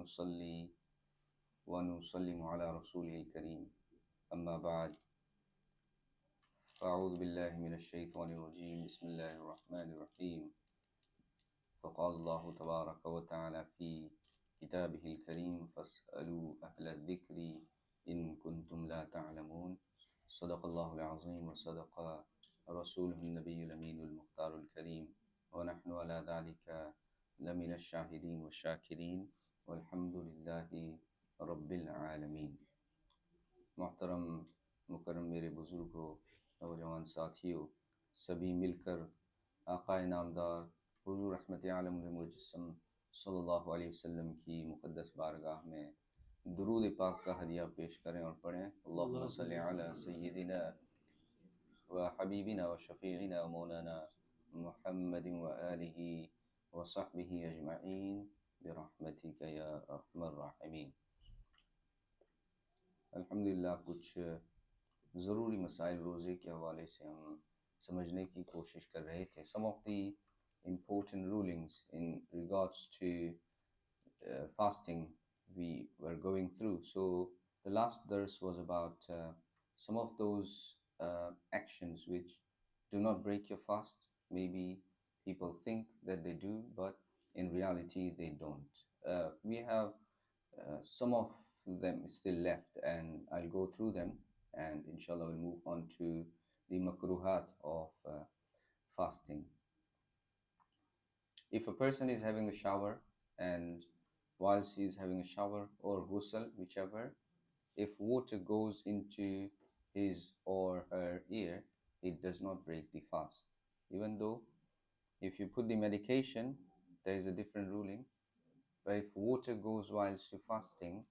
ونصلي ونسلم على رسوله الكريم أما بعد فأعوذ بالله من الشيطان الرجيم بسم الله الرحمن الرحيم فقال الله تبارك وتعالى في كتابه الكريم فاسألوا أهل الذكر إن كنتم لا تعلمون صدق الله العظيم وصدق رسوله النبي الأمين المختار الكريم ونحن على ذلك لمن الشاهدين والشاكرين والحمد لله رب العالمين. मोहतरम मुकर्रम मेरे बुज़ुर्गों, नौजवान साथियों, सभी मिलकर आक़ाए नामदार हुज़ूर रहमत आलम मुजस्सम सल्लल्लाहु अलैहि वसल्लम की मुक़द्दस बारगाह में दुरूद पाक का हदिया पेश करें और पढ़ें। अल्लाहुम्मा सल्लि अला सय्यिदिना व हबीबिना व शफ़ीइना व मौलाना मुहम्मदिन व आलिहि व सहबिहि अजमईन बिरहमतिका या अरहमर राहिमीन। अल्हम्दुलिल्लाह कुछ ज़रूरी मसाइल रोज़े के हवाले से हम समझने की कोशिश कर रहे थे। Some of the important rulings in regards to fasting we were going through. So the last verse was about some of those actions which do not break your fast. Maybe people think that they do, but in reality they don't. We have some of them still left, and I'll go through them, and inshallah we'll move on to the makruhat of fasting. If a person is having a shower, and whilst he is having a shower or ghusl, whichever, if water goes into his or her ear, it does not break the fast. Even though if you put the medication, there is a different ruling. But if water goes whilst you're fasting,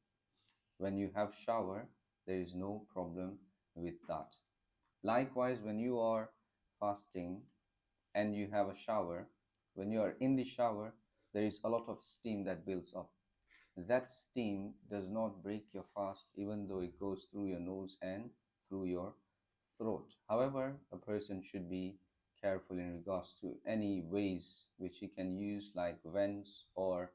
when you have shower, there is no problem with that. Likewise, when you are fasting and you have a shower, when you are in the shower, there is a lot of steam that builds up. That steam does not break your fast, even though it goes through your nose and through your throat. However, a person should be careful in regards to any ways which he can use, like vents or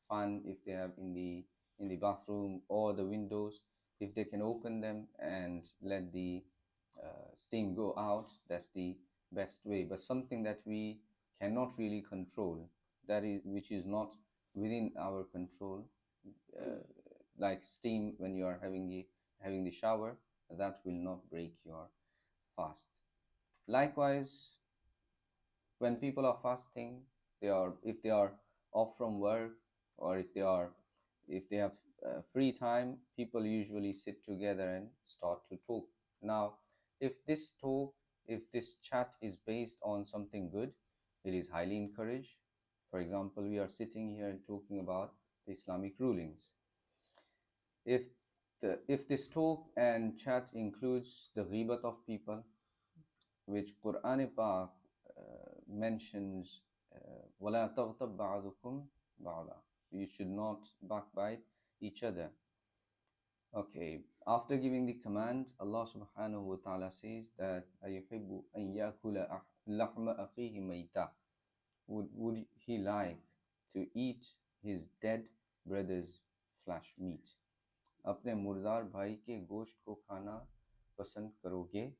fan if they have in the bathroom, or the windows. If they can open them and let the steam go out, that's the best way. But something that we cannot really control, that is which is not within our control, uh, like steam when you are having the shower, that will not break your fast. Likewise, when people are fasting, they are if they are off from work, or if they have free time, people usually sit together and start to talk. Now, if this chat is based on something good, it is highly encouraged. For example, we are sitting here and talking about the Islamic rulings. If this talk and chat includes the ghibat of people, which Quran Pak mentions, وَلَا تَغْتَبْ بَعْضُكُمْ بَعْضًا, you should not backbite each other. Okay, after giving the command, Allah subhanahu wa ta'ala says that أَيُحِبُّ أَن يَأْكُلَ لَحْمَ أَخِيهِ مَيْتًا, would he like to eat his dead brother's flesh meat? अपने मुर्दार भाई के गोश्त को खाना पसंद करोगे?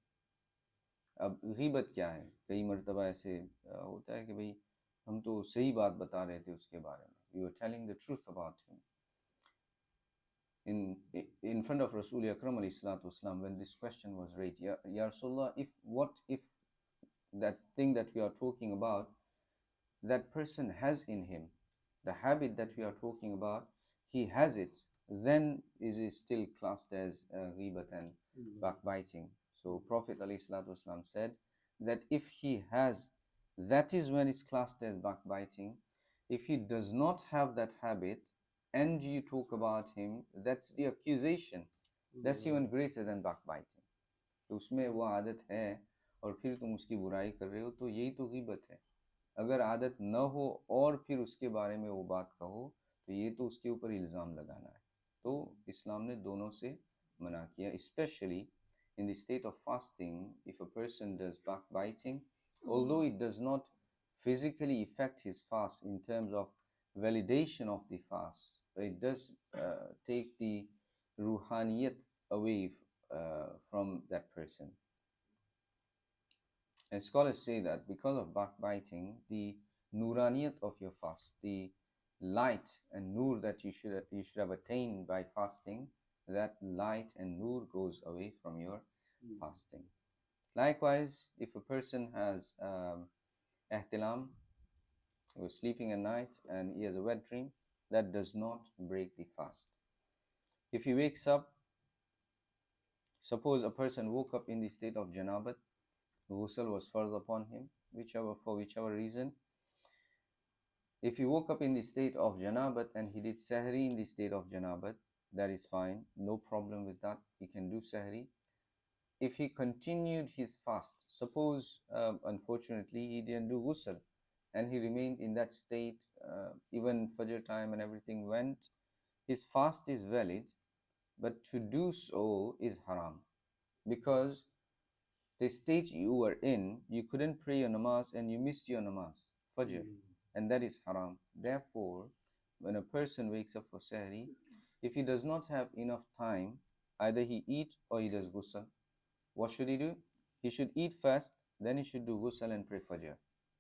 अब गीबत क्या है? कई मरतबा ऐसे होता है कि भाई हम तो सही बात बता रहे थे उसके बारे में, we were telling the truth about him in front of Rasul Akram alayhi salatu wasalam. When this question was raised, ya Rasulullah, if that thing that we are talking about, that person has in him the habit that we are talking about, he has it, then is it still classed as ghibat and backbiting? So Prophet ﷺ said that if he has, that is when it's classed as backbiting. If he does not have that habit and you talk about him, that's the accusation. That's even greater than backbiting. तो उसमें वो आदत है और फिर तुम उसकी बुराई कर रहे हो, तो यही तो गीबत है. अगर आदत न हो और फिर उसके बारे में वो बात कहो, तो ये तो उसके ऊपर इल्ज़ाम लगाना है. तो इस्लाम ने दोनों से मना किया. Especially in the state of fasting, if a person does backbiting, although it does not physically affect his fast in terms of validation of the fast, it does take the ruhaniyat away from that person. And scholars say that because of backbiting, the nuraniyat of your fast, the light and nur that you should have attained by fasting, that light and nur goes away from your fasting. Likewise, if a person has ihtilam, he was sleeping at night and he has a wet dream, that does not break the fast. If he wakes up, suppose a person woke up in the state of janabat, ghusl was farz upon him, for whichever reason. If he woke up in the state of janabat and he did sahri in the state of janabat, that is fine, no problem with that. He can do sahri. If he continued his fast, suppose unfortunately he didn't do ghusl and he remained in that state, even fajr time and everything went, his fast is valid, but to do so is haram, because the state you were in, you couldn't pray your namaz and you missed your namaz, fajr, and that is haram. Therefore, when a person wakes up for sahri, if he does not have enough time, either he eat or he does ghusl. What should he do? He should eat first, then he should do ghusl and pray fajr,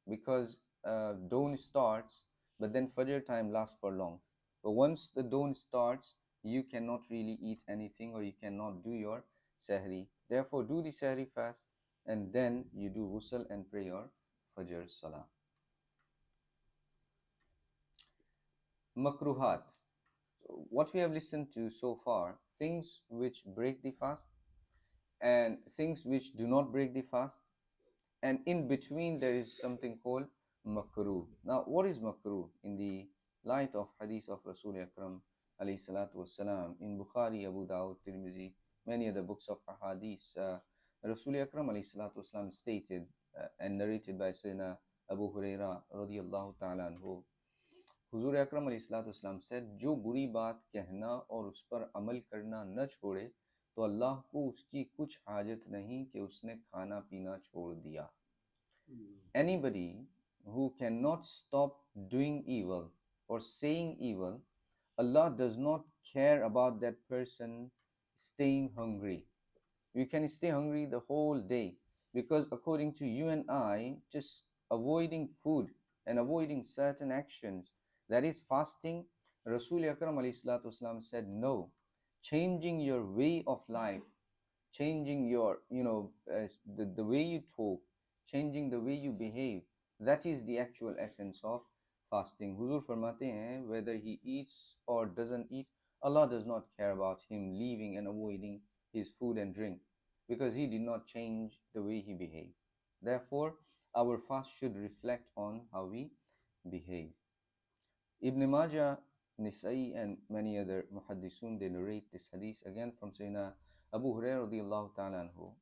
because dawn starts, but then fajr time lasts for long. But once the dawn starts, you cannot really eat anything or you cannot do your sahri. Therefore, do the sahri fast and then you do ghusl and pray your fajr salah. Makruhat. So what we have listened to so far, things which break the fast and things which do not break the fast, and in between there is something called makruh. Now, what is makruh in the light of hadith of Rasul Akram alayhi salatu wasalam in Bukhari, Abu Dawud, Tirmizi, many other books of hadith? Rasul Akram alayhi salatu wasalam stated and narrated by Sayyidina Abu Huraira radiyallahu ta'ala anhu, हुजूर अकरम अलैहिस्सलाम said, जो बुरी बात कहना और उस पर अमल करना न छोड़े तो अल्लाह को उसकी कुछ हाजत नहीं कि उसने खाना पीना छोड़ दिया. Anybody who cannot stop doing evil or saying evil, Allah does not care about that person staying hungry. You can stay hungry the whole day, because according to you and I, just avoiding food and avoiding certain actions, that is fasting. Rasul Akram alayhi salatu wasalam said no. Changing your way of life, changing your the way you talk, changing the way you behave, that is the actual essence of fasting. Huzur farmate hain, whether he eats or doesn't eat, Allah does not care about him leaving and avoiding his food and drink, because he did not change the way he behaved. Therefore, our fast should reflect on how we behave. Ibn Majah, Nisai, and many other muhaddisun, they narrate this hadith again from Sayyidina Abu Hurairah radiallahu ta'ala anhu.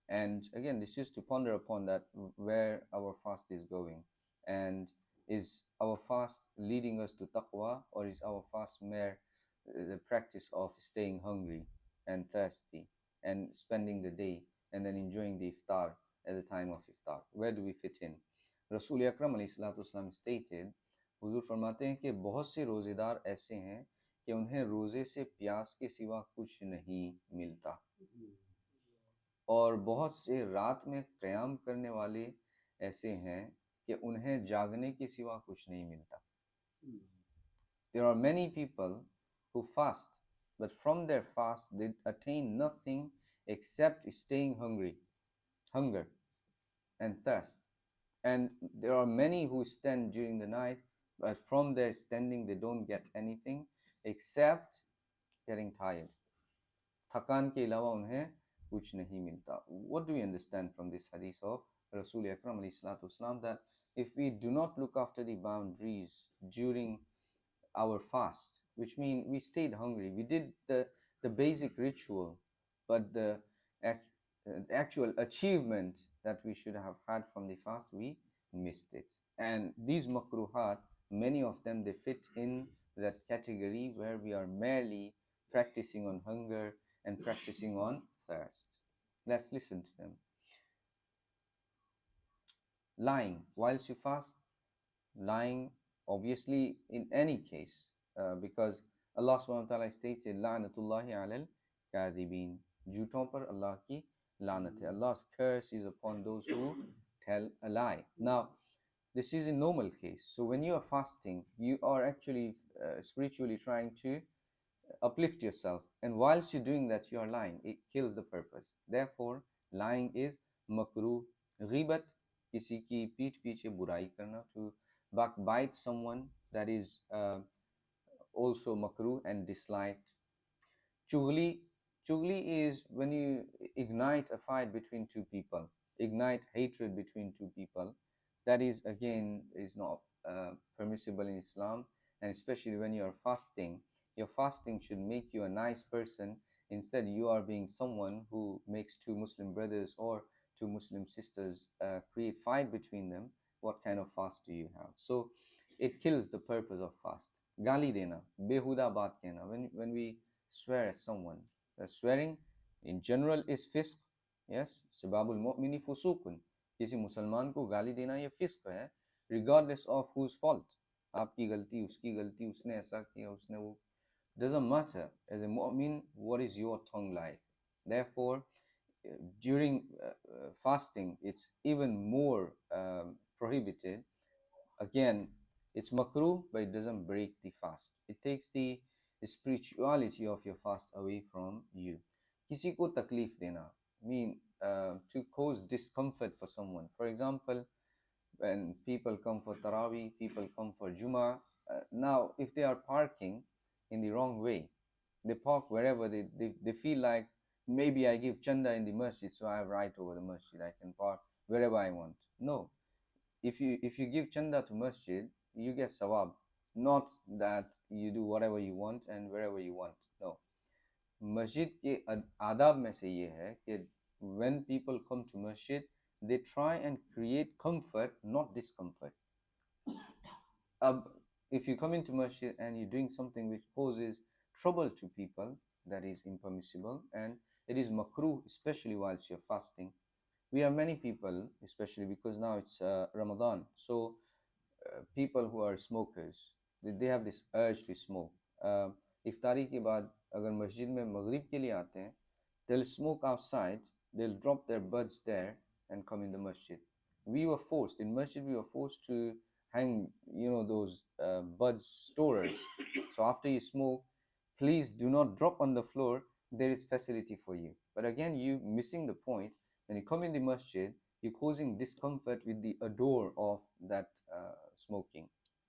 And again, this is to ponder upon that, where our fast is going. And is our fast leading us to taqwa, or is our fast mere the practice of staying hungry and thirsty and spending the day and then enjoying the iftar at the time of iftar? Where do we fit in? Rasul Akram alayhi salatu wasalam stated, हुजूर फरमाते हैं कि बहुत से रोज़ेदार ऐसे हैं कि उन्हें रोज़े से प्यास के सिवा कुछ नहीं मिलता, और बहुत से रात में क़याम करने वाले ऐसे हैं कि उन्हें जागने के सिवा कुछ नहीं मिलता. There are many people who fast, but from their fast they attain nothing except staying hunger and thirst. And there are many who stand during the night, but from their standing they don't get anything except getting tired. थकान के अलावा उन्हें कुछ नहीं मिलता. What do we understand from this hadith of Rasul Akram alayhi salatu wasalam? That if we do not look after the boundaries during our fast, which means we stayed hungry, we did the basic ritual, but the actual achievement that we should have had from the fast, we missed it. And these makruhat, many of them, they fit in that category where we are merely practicing on hunger and practicing on thirst. Let's listen to them. Lying whilst you fast, lying obviously in any case, because Allah subhanahu wa ta'ala stated, La'natullahi alal kadhibin. झूठों पर Allah की लानत है. Allah's curse is upon those who tell a lie. Now, this is a normal case. So when you are fasting, you are actually spiritually trying to uplift yourself. And whilst you're doing that, you are lying. It kills the purpose. Therefore, lying is makruh. Ghibat, किसी की पीठ पीछे बुराई करना, to backbite someone, that is also makruh and disliked. Chugli, chugli is when you ignite a fight between two people, ignite hatred between two people. That is again is not permissible in Islam, and especially when you are fasting. Your fasting should make you a nice person. Instead, you are being someone who makes two Muslim brothers or two Muslim sisters create fight between them. What kind of fast do you have? So, it kills the purpose of fast. Gali dena, behuda baat kehna. When we swear at someone. Swearing in general is fisq. Yes, sababul mu'mini fusukun. किसी मुसलमान को गाली देना ये फिस्क है, regardless of whose fault. आपकी गलती, उसकी गलती, उसने ऐसा किया, उसने वो. Doesn't matter. As a mu'min, what is your tongue like? Therefore, during fasting, it's even more prohibited. Again, it's makruh, but it doesn't break the fast. It takes the spirituality of your fast away from you. किसी को तकलीफ देना, mean to cause discomfort for someone. For example, when people come for Taraweeh, people come for Juma. Now, if they are parking in the wrong way, they park wherever they feel like, maybe I give chanda in the masjid, so I have right over the masjid. I can park wherever I want. No, if you give chanda to masjid, you get sawab, not that you do whatever you want and wherever you want. No, masjid के आदाब में से ये है कि when people come to masjid, they try and create comfort, not discomfort. If you come into masjid and you're doing something which causes trouble to people, that is impermissible, and it is makruh, especially whilst you're fasting. We have many people, especially because now it's Ramadan, so people who are smokers, they have this urge to smoke. इफ्तारी के बाद अगर मस्जिद में मगरिब के लिए आते हैं, they'll smoke outside, they'll drop their buds there and come in the masjid. We were forced, in masjid we were forced to hang, those buds storers. So after you smoke, please do not drop on the floor, there is facility for you. But again, you missing the point. When you come in the masjid, you're causing discomfort with the odor of that smoking.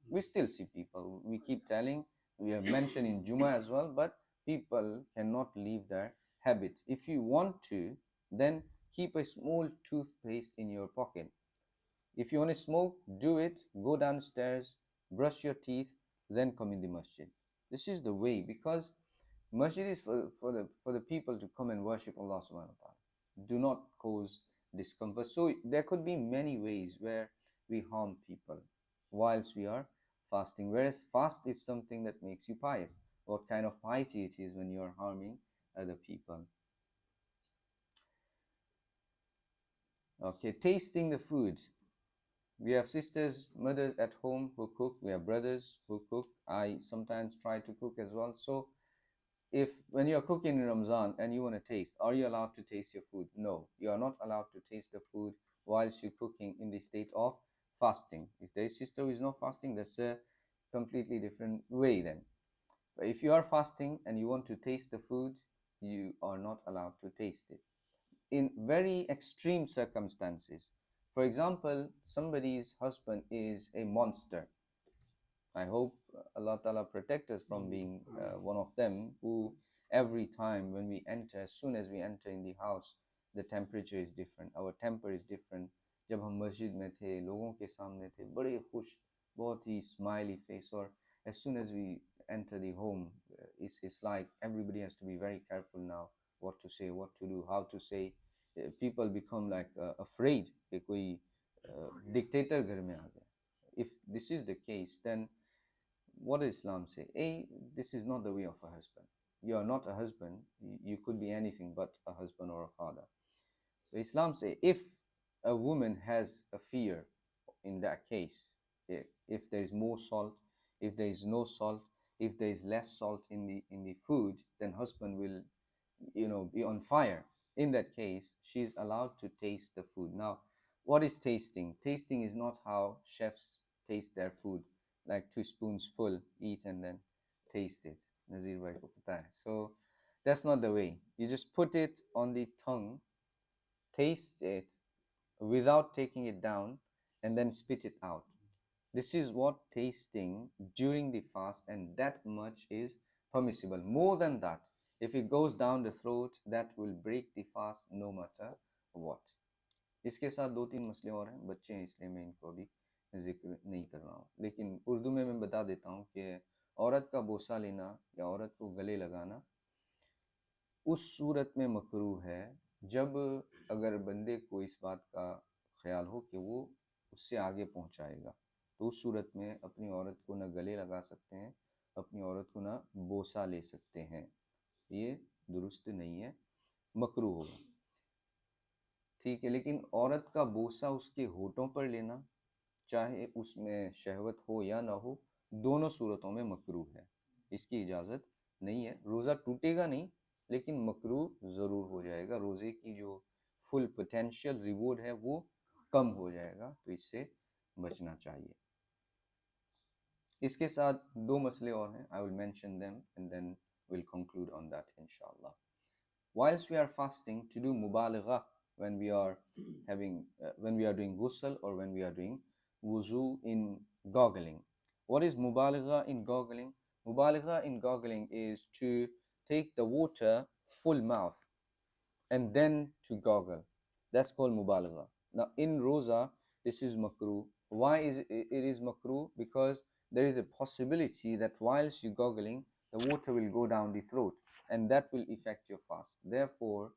We still see people. We keep telling, we have mentioned in Juma as well, but people cannot leave their habit. If you want to, then keep a small toothpaste in your pocket. If you want to smoke, do it. Go downstairs, brush your teeth, then come in the masjid. This is the way, because masjid is for the people to come and worship Allah subhanahu wa ta'ala. Do not cause discomfort. So there could be many ways where we harm people whilst we are fasting. Whereas fast is something that makes you pious. What kind of piety it is when you are harming other people. Okay, tasting the food. We have sisters, mothers at home who cook. We have brothers who cook. I sometimes try to cook as well. So if when you're cooking in Ramadan and you want to taste, are you allowed to taste your food? No, you are not allowed to taste the food whilst you're cooking in the state of fasting. If there is sister who is not fasting, that's a completely different way then. But if you are fasting and you want to taste the food, you are not allowed to taste it. In very extreme circumstances, for example, somebody's husband is a monster. I hope Allah Ta'ala protect us from being one of them who every time when we enter, as soon as we enter in the house, the temperature is different, our temper is different. जब हम मस्जिद में थे, लोगों के सामने थे, बड़े खुश, बहुत ही smiley face, or as soon as we enter the home, it's like everybody has to be very careful now, what to say, what to do, how to say. People become like afraid कि कोई dictator घर में आ गया. If this is the case, then what does Islam say? A, this is not the way of a husband. You are not a husband. You could be anything but a husband or a father. So Islam say, if a woman has a fear in that case, if there is more salt, if there is no salt, If there is less salt in the food, then husband will, be on fire. In that case, she's allowed to taste the food. Now, what is tasting? Tasting is not how chefs taste their food, like 2 spoons full, eat and then taste it. Nazir bhai ko pata hai. So that's not the way. You just put it on the tongue, taste it without taking it down, and then spit it out. This is what tasting during the fast, and that much is permissible. More than that, if it goes down the throat, that will break the fast no matter what. इसके साथ दो तीन मसले और हैं, बच्चे हैं इसलिए मैं इनको अभी जिक्र नहीं कर रहा हूँ, लेकिन उर्दू में मैं बता देता हूँ कि औरत का बोसा लेना या औरत को गले लगाना उस सूरत में मकरूह है जब अगर बंदे को इस बात का ख्याल हो कि वो उससे आगे पहुंचाएगा, तो उस सूरत में अपनी औरत को ना गले लगा सकते हैं, अपनी औरत को ना बोसा ले सकते हैं। ये दुरुस्त नहीं है, मकरूह होगा। ठीक है, लेकिन औरत का बोसा उसके होठों पर लेना, चाहे उसमें शहवत हो या ना हो, दोनों सूरतों में मकरूह है, इसकी इजाज़त नहीं है। रोज़ा टूटेगा नहीं, लेकिन मकरूह ज़रूर हो जाएगा। रोज़े की जो फुल पोटेंशियल रिवॉर्ड है वो कम हो जाएगा, तो इससे बचना चाहिए। इसके साथ दो मसले और हैं, I will mention them and then will conclude on that इंशाल्लाह। Whilst we are fasting, to do mubaligha when we are when we are doing ghusl or when we are doing wuzu in goggling. What is mubaligha in goggling? Mubaligha in goggling is to take the water full mouth and then to goggle. That's called mubalagha. Now in roza, this is makruh. Why is it is makruh? Because there is a possibility that whilst you're goggling, the water will go down the throat and that will affect your fast. Therefore,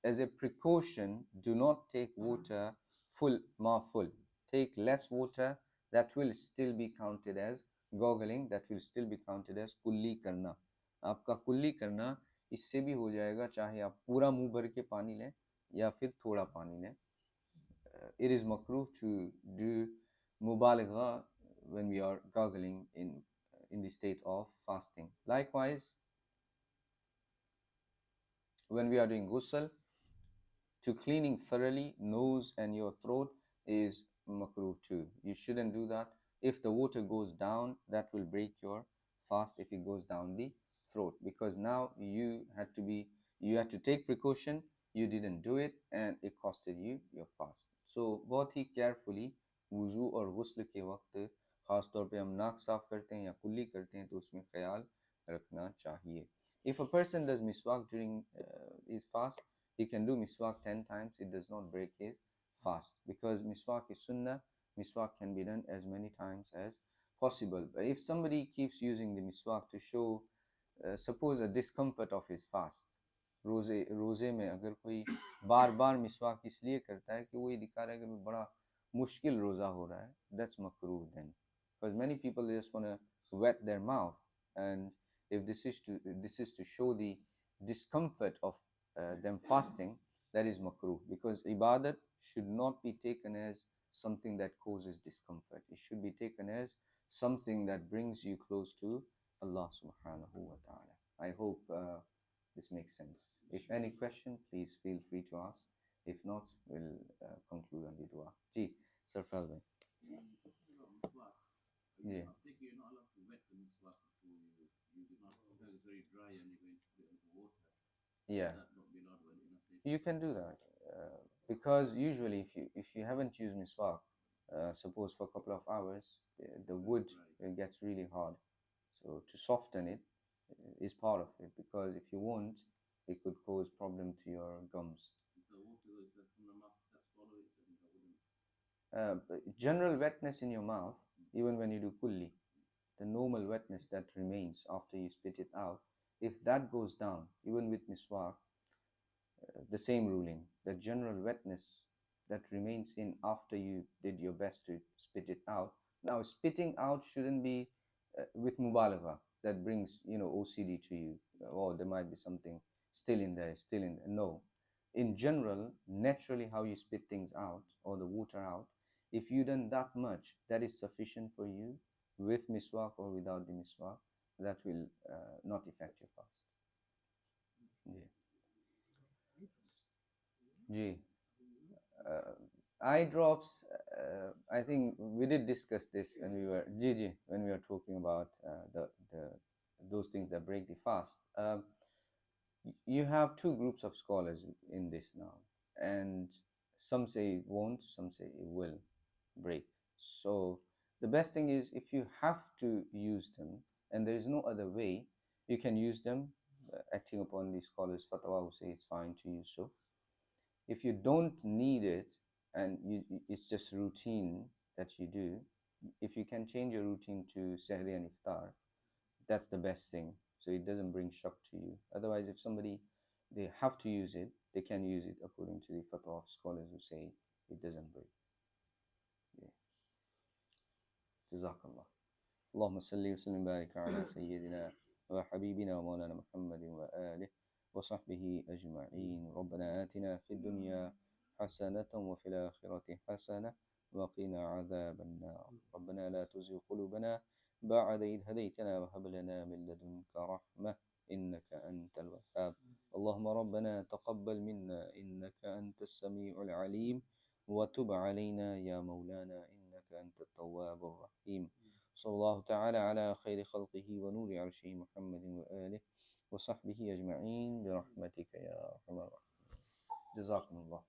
as a precaution, do not take water full, mouthful. Take less water, that will still be counted as goggling, that will still be counted as kulli karna. आपका कुल्ली करना इससे भी हो जाएगा, चाहे आप पूरा मुंह भर के पानी लें या फिर थोड़ा पानी लें। It is makruh to do mubaligha when we are gargling in the state of fasting. Likewise, when we are doing ghusl, to cleaning thoroughly nose and your throat is makruh too. You shouldn't do that. If the water goes down, that will break your fast if it goes down the throat, because now you had to take precaution, you didn't do it and it costed you your fast. So बहुत ही carefully वुज़ू और गुस्ल के वक्त, ख़ास तौर पे हम नाक साफ़ करते हैं या कुल्ली करते हैं, तो उसमें ख्याल रखना चाहिए। If a person does miswak during his fast, he can do miswak 10 times. It does not break his fast, because miswak is sunnah. Miswak can be done as many times as possible. But if somebody keeps using the miswak to show, suppose a discomfort of his fast, रोज़े में अगर कोई बार बार मिसवाक इसलिए करता है कि वो ये दिखा रहा है कि मैं बड़ा मुश्किल रोज़ा हो रहा है, that's makruh then. Because many people just want to wet their mouth, and if this is to show the discomfort of them fasting, that is makruh, because ibadat should not be taken as something that causes discomfort. It should be taken as something that brings you close to Allah subhanahu wa ta'ala. I hope this makes sense. If any question, please feel free to ask. If not, we'll conclude on the dua. Ji, Sir Falway. Yeah. I think you're not allowed to wet the miswak before you do not, because it's very dry and you're going to put it into water. Yeah. That not be allowed when in a state. You can do that, because usually if you haven't used miswak, suppose for a couple of hours, the wood gets really hard. So to soften it is part of it, because if you won't, it could cause problem to your gums. The water goes from the mouth, that swallow it, then I wouldn't. General wetness in your mouth, even when you do kulli, the normal wetness that remains after you spit it out, if that goes down, even with miswak, the same ruling, the general wetness that remains in after you did your best to spit it out. Now, spitting out shouldn't be with mubalagha that brings, OCD to you. Oh, there might be something still in there, still in there. No. In general, naturally, how you spit things out or the water out, if you done that much, that is sufficient for you with miswak or without the miswak. that will not affect your fast. Yeah. Gee, uh, eye drops. I think we did discuss this when we were Gigi when we were talking about the those things that break the fast. You have two groups of scholars in this now, and some say it won't, some say it will break. So the best thing is if you have to use them and there is no other way, you can use them, acting upon the scholars' fatwa who say it's fine to use so. If you don't need it and it's just routine that you do, if you can change your routine to sahri and iftar, that's the best thing, so it doesn't bring shock to you. Otherwise, if somebody they have to use it, they can use it according to the fatwa of scholars who say it doesn't break. Yeah. Jazakallah. اللهم صل وسلم وبارك على سيدنا وحبيبنا ومولانا محمد وآله وصحبه أجمعين. ربنا آتنا في الدنيا حسنة وفي الآخرة حسنة وقنا عذاب النار. ربنا لا تزغ قلوبنا بعد إذ هديتنا وهب لنا من لدنك رحمة إنك أنت الوهاب. اللهم ربنا تقبل منا إنك أنت السميع العليم وتب علينا يا مولانا إنك أنت التواب الرحيم. صلى الله تعالى على خير خلقه ونور عرشه محمد وآله وصحبه أجمعين برحمتك يا أرحم الراحمين. جزاكم الله.